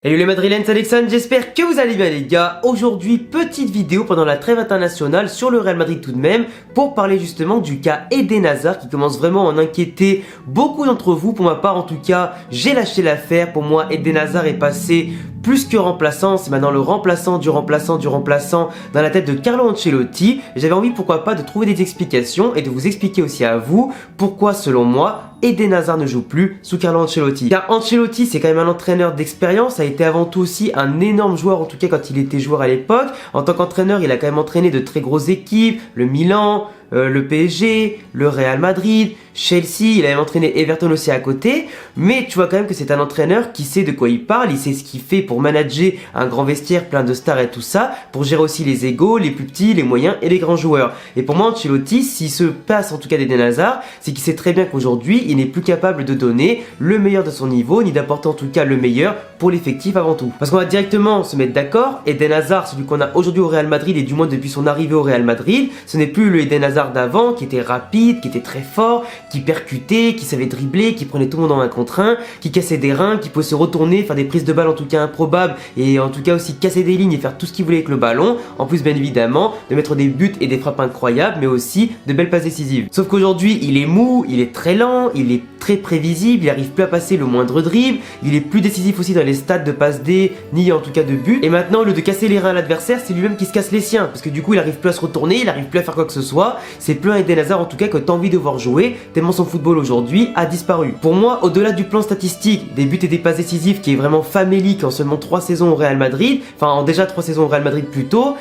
Hello les Madrilènes, c'est Alexandre, j'espère que vous allez bien les gars. Aujourd'hui, petite vidéo pendant la trêve internationale sur le Real Madrid tout de même, pour parler justement du cas Eden Hazard qui commence vraiment à en inquiéter beaucoup d'entre vous. Pour ma part en tout cas, j'ai lâché l'affaire. Pour moi, Eden Hazard est passé plus que remplaçant, c'est maintenant le remplaçant du remplaçant du remplaçant dans la tête de Carlo Ancelotti. J'avais envie pourquoi pas de trouver des explications et de vous expliquer aussi à vous pourquoi selon moi Eden Hazard ne joue plus sous Carlo Ancelotti. Car Ancelotti c'est quand même un entraîneur d'expérience, a été avant tout aussi un énorme joueur, en tout cas quand il était joueur à l'époque. En tant qu'entraîneur il a quand même entraîné de très grosses équipes, le Milan, le PSG, le Real Madrid, Chelsea, il avait entraîné Everton aussi à côté, mais tu vois quand même que c'est un entraîneur qui sait de quoi il parle, il sait ce qu'il fait pour manager un grand vestiaire plein de stars et tout ça, pour gérer aussi les égos, les plus petits, les moyens et les grands joueurs. Et pour moi Ancelotti, s'il se passe en tout cas d'Eden Hazard, c'est qu'il sait très bien qu'aujourd'hui il n'est plus capable de donner le meilleur de son niveau, ni d'apporter en tout cas le meilleur pour l'effectif avant tout. Parce qu'on va directement se mettre d'accord, Eden Hazard, celui qu'on a aujourd'hui au Real Madrid et du moins depuis son arrivée au Real Madrid, ce n'est plus le Eden Hazard d'avant qui était rapide, qui était très fort, qui percutait, qui savait dribbler, qui prenait tout le monde en 1 contre 1, qui cassait des reins, qui pouvait se retourner, faire des prises de balle en tout cas improbables et en tout cas aussi casser des lignes et faire tout ce qu'il voulait avec le ballon, en plus bien évidemment de mettre des buts et des frappes incroyables mais aussi de belles passes décisives. Sauf qu'aujourd'hui il est mou, il est très lent, il est très prévisible, il n'arrive plus à passer le moindre dribble, il est plus décisif aussi dans les stats de passe D, ni en tout cas de but, et maintenant au lieu de casser les reins à l'adversaire, c'est lui-même qui se casse les siens, parce que du coup il arrive plus à se retourner, il arrive plus à faire quoi que ce soit, c'est plus un Eden Hazard en tout cas que t'as envie de voir jouer, tellement son football aujourd'hui a disparu. Pour moi, au-delà du plan statistique, des buts et des passes décisives qui est vraiment famélique en seulement 3 saisons au Real Madrid, enfin en déjà 3 saisons au Real Madrid plus tôt,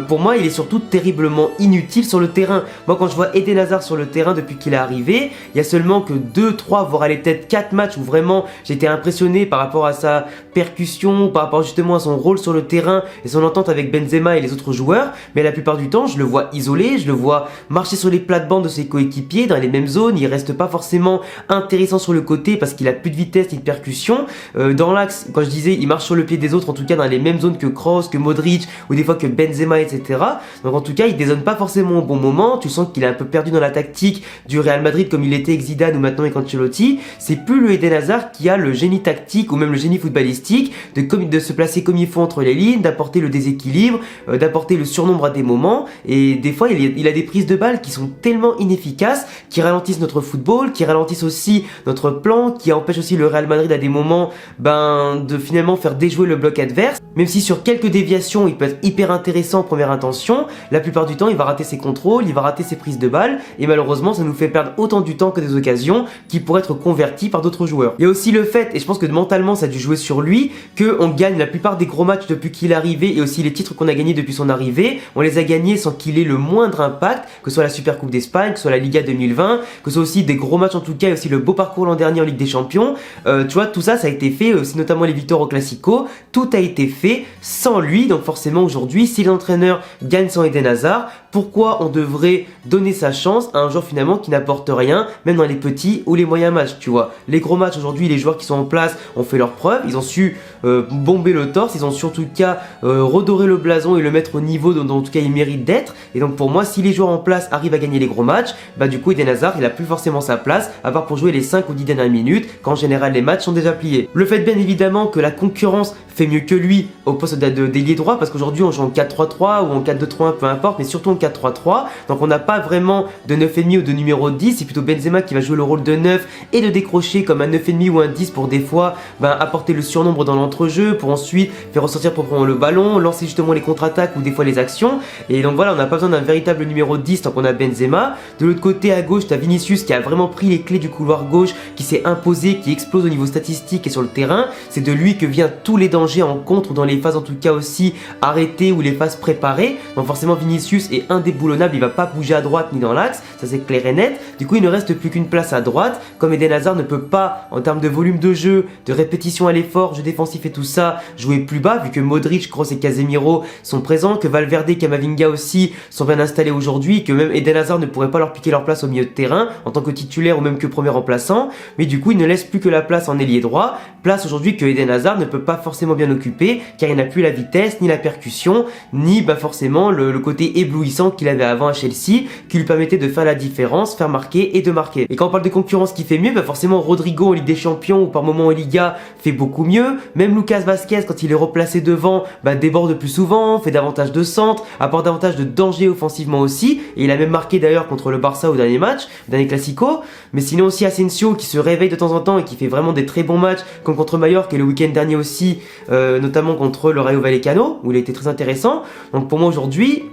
pour moi il est surtout terriblement inutile sur le terrain. Moi quand je vois Eden Hazard sur le terrain depuis qu'il est arrivé, il y a seulement que 2, 3, voire allez peut-être 4 matchs où vraiment j'étais impressionné par rapport à sa percussion, par rapport justement à son rôle sur le terrain et son entente avec Benzema et les autres joueurs, mais la plupart du temps je le vois isolé, je le vois marcher sur les plates-bandes de ses coéquipiers dans les mêmes zones, il reste pas forcément intéressant sur le côté parce qu'il a plus de vitesse ni de percussion. Dans l'axe, quand je disais il marche sur le pied des autres, en tout cas dans les mêmes zones que Kroos, que Modric ou des fois que Benzema, etc. Donc en tout cas il dézone pas forcément au bon moment, tu sens qu'il est un peu perdu dans la tactique du Real Madrid comme il était avec Zidane ou maintenant avec Ancelotti. C'est plus le Eden Hazard qui a le génie tactique ou même le génie footballistique de se placer comme il faut entre les lignes, d'apporter le déséquilibre, d'apporter le surnombre à des moments, et des fois il a des prises de balles qui sont tellement inefficaces, qui ralentissent notre football, qui ralentissent aussi notre plan, qui empêchent aussi le Real Madrid à des moments de finalement faire déjouer le bloc adverse. Même si sur quelques déviations il peut être hyper intéressant en première intention, la plupart du temps il va rater ses contrôles, il va rater ses prises de balles, et malheureusement ça nous fait perdre autant du temps que des occasions qui pourraient être converties par d'autres joueurs. Il y a aussi le fait, et je pense que mentalement ça a dû jouer sur lui, qu'on gagne la plupart des gros matchs depuis qu'il est arrivé, et aussi les titres qu'on a gagnés depuis son arrivée, on les a gagnés sans qu'il ait le moindre impact, que ce soit la Super Coupe d'Espagne, que ce soit la Liga 2020, que ce soit aussi des gros matchs en tout cas, et aussi le beau parcours l'an dernier en Ligue des Champions. Tu vois, tout ça, ça a été fait, aussi notamment les victoires au Classico, tout a été fait sans lui. Donc forcément aujourd'hui, si l'entraîneur gagne sans Eden Hazard, pourquoi on devrait donner sa chance à un joueur finalement qui n'apporte rien, même dans les petits ou les moyens matchs, tu vois. Les gros matchs aujourd'hui, les joueurs qui sont en place ont fait leurs preuves, ils ont su bomber le torse, ils ont su en tout cas redorer le blason et le mettre au niveau dont en tout cas il mérite d'être. Et donc pour moi, si les joueurs en place arrivent à gagner les gros matchs, bah du coup Eden Hazard il a plus forcément sa place, à part pour jouer les 5 ou 10 dernières minutes, quand en général les matchs sont déjà pliés. Le fait bien évidemment que la concurrence fait mieux que lui au poste d'ailier droit, parce qu'aujourd'hui on joue en 4-3-3 ou en 4-2-3-1, peu importe, mais surtout en 4-3-3, donc on n'a pas vraiment de 9,5 ou de numéro 10, c'est plutôt Benzema qui va jouer le rôle de 9 et de décrocher comme un 9,5 ou un 10 pour des fois apporter le surnombre dans l'entrejeu, pour ensuite faire ressortir proprement le ballon, lancer justement les contre-attaques ou des fois les actions. Et donc voilà, on n'a pas besoin d'un véritable numéro 10 tant qu'on a Benzema. De l'autre côté à gauche, tu as Vinicius qui a vraiment pris les clés du couloir gauche, qui s'est imposé, qui explose au niveau statistique et sur le terrain. C'est de lui que viennent tous les dangers en contre, dans les phases en tout cas aussi arrêtées ou les phases préparées. Donc forcément Vinicius est indéboulonnable, il va pas bouger à droite ni dans l'axe, ça c'est clair et net. Du coup il ne reste plus qu'une place à droite, comme Eden Hazard ne peut pas en termes de volume de jeu, de répétition à l'effort, jeu défensif et tout ça, jouer plus bas vu que Modric, Kroos et Casemiro sont présents, que Valverde et Camavinga aussi sont bien installés aujourd'hui, que même Eden Hazard ne pourrait pas leur piquer leur place au milieu de terrain en tant que titulaire ou même que premier remplaçant, mais du coup il ne laisse plus que la place en ailier droit, place aujourd'hui que Eden Hazard ne peut pas forcément bien occuper car il n'a plus la vitesse, ni la percussion, ni forcément le côté éblouissant puissante qu'il avait avant à Chelsea, qui lui permettait de faire la différence, faire marquer et de marquer. Et quand on parle de concurrence qui fait mieux, bah forcément Rodrigo en Ligue des Champions ou par moment en Liga fait beaucoup mieux. Même Lucas Vazquez, quand il est replacé devant, bah déborde plus souvent, fait davantage de centres, apporte davantage de danger offensivement aussi. Et il a même marqué d'ailleurs contre le Barça au dernier match, au dernier Classico. Mais sinon aussi Asensio qui se réveille de temps en temps et qui fait vraiment des très bons matchs, comme contre Mallorca et le week-end dernier aussi, notamment contre le Rayo Vallecano, où il a été très intéressant. Donc pour moi aujourd'hui,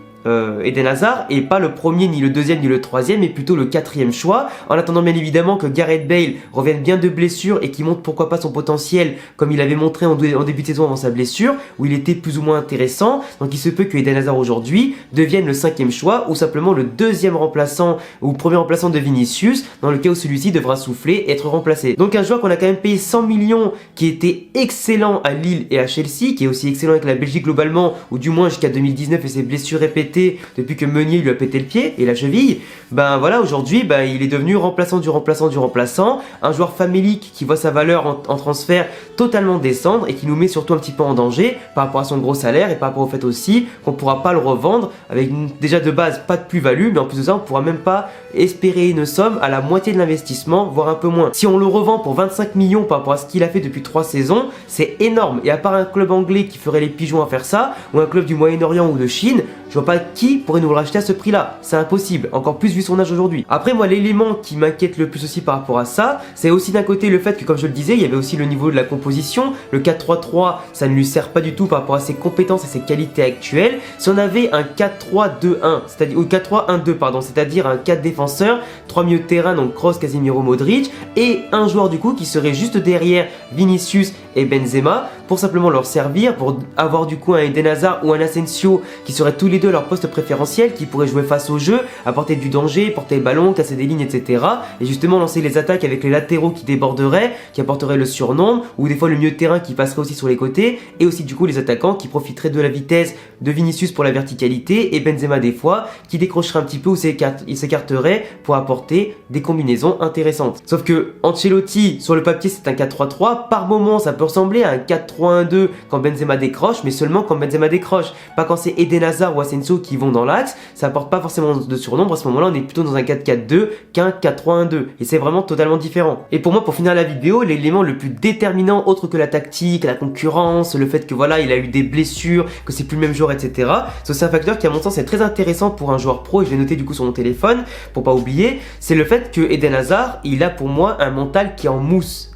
Eden Hazard est pas le premier, ni le deuxième, ni le troisième, mais plutôt le quatrième choix. En attendant bien évidemment que Gareth Bale revienne bien de blessure et qu'il montre pourquoi pas son potentiel comme il avait montré en début de saison avant sa blessure, où il était plus ou moins intéressant. Donc il se peut que Eden Hazard aujourd'hui devienne le cinquième choix ou simplement le deuxième remplaçant ou premier remplaçant de Vinicius dans le cas où celui-ci devra souffler et être remplacé. Donc un joueur qu'on a quand même payé 100 millions qui était excellent à Lille et à Chelsea, qui est aussi excellent avec la Belgique globalement, ou du moins jusqu'à 2019 et ses blessures répétées depuis que Meunier lui a pété le pied et la cheville. Ben voilà, aujourd'hui il est devenu remplaçant du remplaçant, un joueur famélique qui voit sa valeur en transfert totalement descendre et qui nous met surtout un petit peu en danger par rapport à son gros salaire et par rapport au fait aussi qu'on ne pourra pas le revendre avec déjà de base pas de plus-value, mais en plus de ça on ne pourra même pas espérer une somme à la moitié de l'investissement, voire un peu moins. Si on le revend pour 25 millions par rapport à ce qu'il a fait depuis 3 saisons, c'est énorme. Et à part un club anglais qui ferait les pigeons à faire ça, ou un club du Moyen-Orient ou de Chine, je vois pas qui pourrait nous le racheter à ce prix-là. C'est impossible, encore plus vu son âge aujourd'hui. Après moi, l'élément qui m'inquiète le plus aussi par rapport à ça, c'est aussi d'un côté le fait que, comme je le disais, il y avait aussi le niveau de la composition. Le 4-3-3, ça ne lui sert pas du tout par rapport à ses compétences et ses qualités actuelles. Si on avait un 4-3-2-1, c'est-à-dire, ou 4-3-1-2, pardon, c'est-à-dire un 4 défenseurs, 3 milieux de terrain, donc Kroos, Casemiro, Modric, et un joueur du coup qui serait juste derrière Vinicius et Benzema, pour simplement leur servir, pour avoir du coup un Eden Hazard ou un Asensio qui seraient tous les deux leur poste préférentiel, qui pourraient jouer face au jeu, apporter du danger, porter le ballon, casser des lignes, etc. Et justement lancer les attaques avec les latéraux qui déborderaient, qui apporteraient le surnombre, ou des fois le milieu de terrain qui passerait aussi sur les côtés, et aussi du coup les attaquants qui profiteraient de la vitesse de Vinicius pour la verticalité, et Benzema des fois qui décrocherait un petit peu ou s'écarterait pour apporter des combinaisons intéressantes. Sauf que Ancelotti, sur le papier c'est un 4-3-3, par moment ça peut ressembler à un 4-3-1-2 quand Benzema décroche, mais seulement quand Benzema décroche, pas quand c'est Eden Hazard ou Asensio qui vont dans l'axe, ça apporte pas forcément de surnombre. À ce moment là on est plutôt dans un 4-4-2 qu'un 4-3-1-2, et c'est vraiment totalement différent. Et pour moi, pour finir la vidéo, l'élément le plus déterminant autre que la tactique, la concurrence, le fait que voilà il a eu des blessures, que c'est plus le même joueur, etc., c'est aussi un facteur qui à mon sens est très intéressant pour un joueur pro, et je vais noter du coup sur mon téléphone pour pas oublier, c'est le fait que Eden Hazard, il a pour moi un mental qui est en mousse,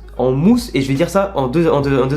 et je vais dire ça en deux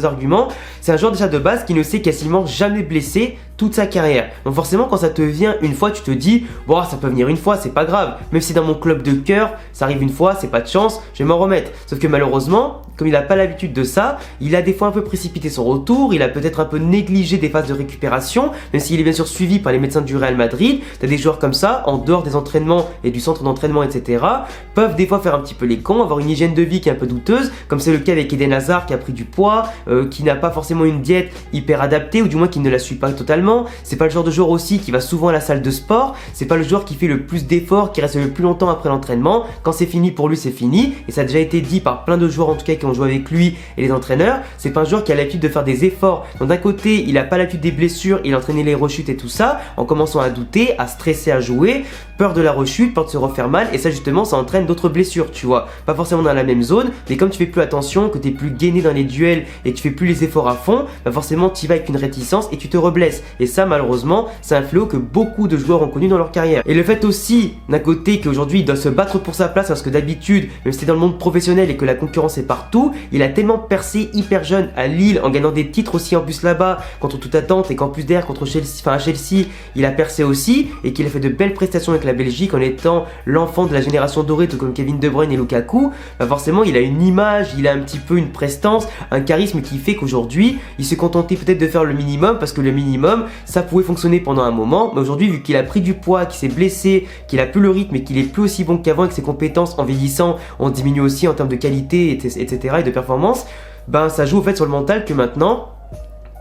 arguments. C'est un joueur déjà de base qui ne s'est quasiment jamais blessé toute sa carrière. Donc forcément quand ça te vient une fois, tu te dis bon, ça peut venir une fois, c'est pas grave, même si dans mon club de cœur ça arrive une fois, c'est pas de chance, je vais m'en remettre. Sauf que malheureusement, comme il n'a pas l'habitude de ça, il a des fois un peu précipité son retour, il a peut-être un peu négligé des phases de récupération, même s'il est bien sûr suivi par les médecins du Real Madrid. T'as des joueurs comme ça, en dehors des entraînements et du centre d'entraînement, etc., peuvent des fois faire un petit peu les cons, avoir une hygiène de vie qui est un peu douteuse, comme c'est le cas avec Eden Hazard qui a pris du poids, qui n'a pas forcément une diète hyper adaptée, ou du moins qui ne la suit pas totalement. C'est pas le genre de joueur aussi qui va souvent à la salle de sport, c'est pas le joueur qui fait le plus d'efforts, qui reste le plus longtemps après l'entraînement. Quand c'est fini pour lui, c'est fini, et ça a déjà été dit par plein de joueurs en tout cas qui ont joué avec lui et les entraîneurs. C'est pas un joueur qui a l'habitude de faire des efforts. Donc d'un côté, il a pas l'habitude des blessures, il a entraîné les rechutes et tout ça, en commençant à douter, à stresser, à jouer, peur de la rechute, peur de se refaire mal, et ça justement ça entraîne d'autres blessures, tu vois, pas forcément dans la même zone, mais comme tu fais plus attention, que tu es plus gainé dans les duels et que tu fais plus les efforts à fond, bah forcément tu y vas avec une réticence et tu te reblesses. Et ça malheureusement c'est un fléau que beaucoup de joueurs ont connu dans leur carrière. Et le fait aussi d'un côté qu'aujourd'hui il doit se battre pour sa place, parce que d'habitude, même si c'est dans le monde professionnel et que la concurrence est partout, il a tellement percé hyper jeune à Lille en gagnant des titres aussi en plus là-bas contre toute attente, et qu'en plus derrière contre Chelsea, à Chelsea il a percé aussi, et qu'il a fait de belles prestations avec la Belgique en étant l'enfant de la génération dorée tout comme Kevin De Bruyne et Lukaku. Bah forcément il a une image, il a un petit peu une prestance, un charisme qui fait qu'aujourd'hui il se contentait peut-être de faire le minimum, parce que le minimum ça pouvait fonctionner pendant un moment, mais aujourd'hui vu qu'il a pris du poids, qu'il s'est blessé, qu'il a plus le rythme et qu'il est plus aussi bon qu'avant, et que ses compétences en vieillissant on diminue aussi en termes de qualité, etc., et de performance, ben ça joue au fait sur le mental que maintenant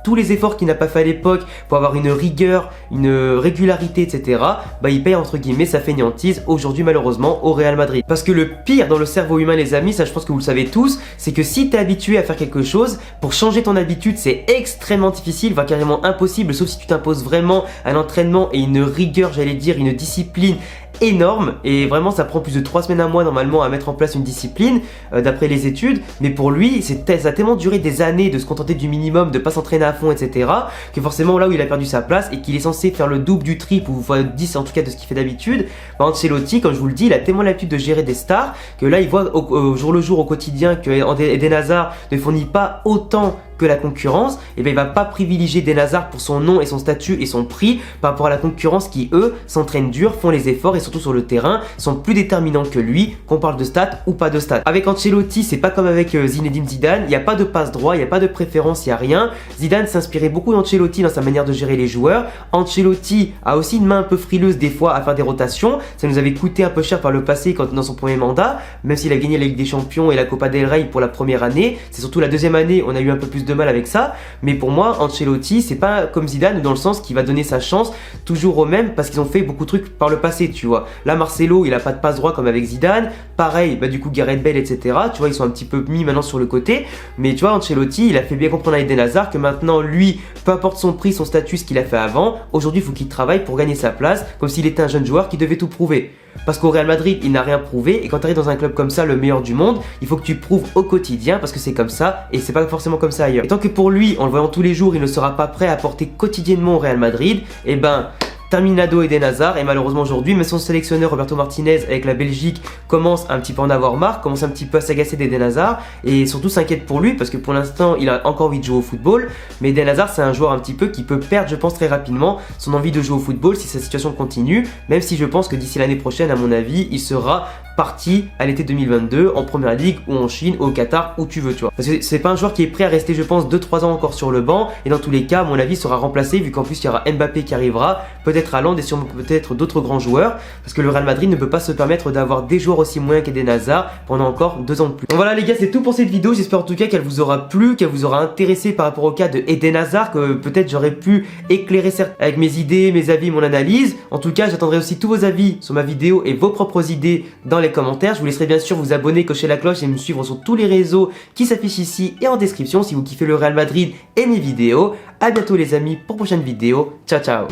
tous les efforts qu'il n'a pas fait à l'époque pour avoir une rigueur, une régularité, etc. Bah il paye entre guillemets sa fainéantise aujourd'hui malheureusement au Real Madrid. Parce que le pire dans le cerveau humain les amis, ça je pense que vous le savez tous, c'est que si tu es habitué à faire quelque chose, pour changer ton habitude c'est extrêmement difficile, voire carrément impossible, sauf si tu t'imposes vraiment un entraînement et une rigueur, j'allais dire une discipline énorme, et vraiment ça prend plus de 3 semaines à mois normalement à mettre en place une discipline d'après les études, mais pour lui ça a tellement duré des années de se contenter du minimum, de pas s'entraîner à fond, etc., que forcément là où il a perdu sa place et qu'il est censé faire le double du triple ou fois 10 en tout cas de ce qu'il fait d'habitude, bah Ancelotti, comme je vous le dis, il a tellement l'habitude de gérer des stars que là il voit au jour le jour, au quotidien, que Eden Hazard ne fournit pas autant que la concurrence, et bien il va pas privilégier Eden Hazard pour son nom et son statut et son prix par rapport à la concurrence qui eux s'entraînent dur, font les efforts et surtout sur le terrain sont plus déterminants que lui, qu'on parle de stats ou pas de stats. Avec Ancelotti c'est pas comme avec Zinedine Zidane, il n'y a pas de passe droit, il n'y a pas de préférence, il n'y a rien. Zidane s'inspirait beaucoup d'Ancelotti dans sa manière de gérer les joueurs. Ancelotti a aussi une main un peu frileuse des fois à faire des rotations, ça nous avait coûté un peu cher par le passé quand dans son premier mandat, même s'il a gagné la Ligue des Champions et la Copa del Rey pour la première année, c'est surtout la deuxième année on a eu un peu plus de mal avec ça, mais pour moi Ancelotti c'est pas comme Zidane dans le sens qu'il va donner sa chance toujours aux mêmes parce qu'ils ont fait beaucoup de trucs par le passé, tu vois. Là Marcelo il a pas de passe droit comme avec Zidane, pareil bah du coup Gareth Bale etc, tu vois ils sont un petit peu mis maintenant sur le côté, mais tu vois Ancelotti il a fait bien comprendre à Eden Hazard que maintenant lui, peu importe son prix, son statut, ce qu'il a fait avant, aujourd'hui il faut qu'il travaille pour gagner sa place comme s'il était un jeune joueur qui devait tout prouver. Parce qu'au Real Madrid, il n'a rien prouvé et quand tu arrives dans un club comme ça, le meilleur du monde, il faut que tu prouves au quotidien parce que c'est comme ça et c'est pas forcément comme ça ailleurs. Et tant que pour lui, en le voyant tous les jours, il ne sera pas prêt à apporter quotidiennement au Real Madrid, et ben terminado Eden Hazard, et malheureusement aujourd'hui, même son sélectionneur Roberto Martinez avec la Belgique commence un petit peu à en avoir marre, commence un petit peu à s'agacer d'Eden Hazard et surtout s'inquiète pour lui parce que pour l'instant il a encore envie de jouer au football, mais Eden Hazard c'est un joueur un petit peu qui peut perdre je pense très rapidement son envie de jouer au football si sa situation continue, même si je pense que d'ici l'année prochaine à mon avis il sera parti à l'été 2022 en première ligue ou en Chine ou au Qatar où tu veux, tu vois. Parce que c'est pas un joueur qui est prêt à rester je pense 2-3 ans encore sur le banc et dans tous les cas à mon avis sera remplacé vu qu'en plus il y aura Mbappé qui arrivera, peut-être Haaland et sûrement peut-être d'autres grands joueurs parce que le Real Madrid ne peut pas se permettre d'avoir des joueurs aussi moyens qu'Eden Hazard pendant encore 2 ans de plus. Donc voilà les gars, c'est tout pour cette vidéo, j'espère en tout cas qu'elle vous aura plu, qu'elle vous aura intéressé par rapport au cas de Eden Hazard, que peut-être j'aurais pu éclairer certes avec mes idées, mes avis, mon analyse. En tout cas j'attendrai aussi tous vos avis sur ma vidéo et vos propres idées dans les commentaires. Je vous laisserai bien sûr vous abonner, cocher la cloche et me suivre sur tous les réseaux qui s'affichent ici et en description si vous kiffez le Real Madrid et mes vidéos. A bientôt les amis pour prochaine vidéo, ciao ciao.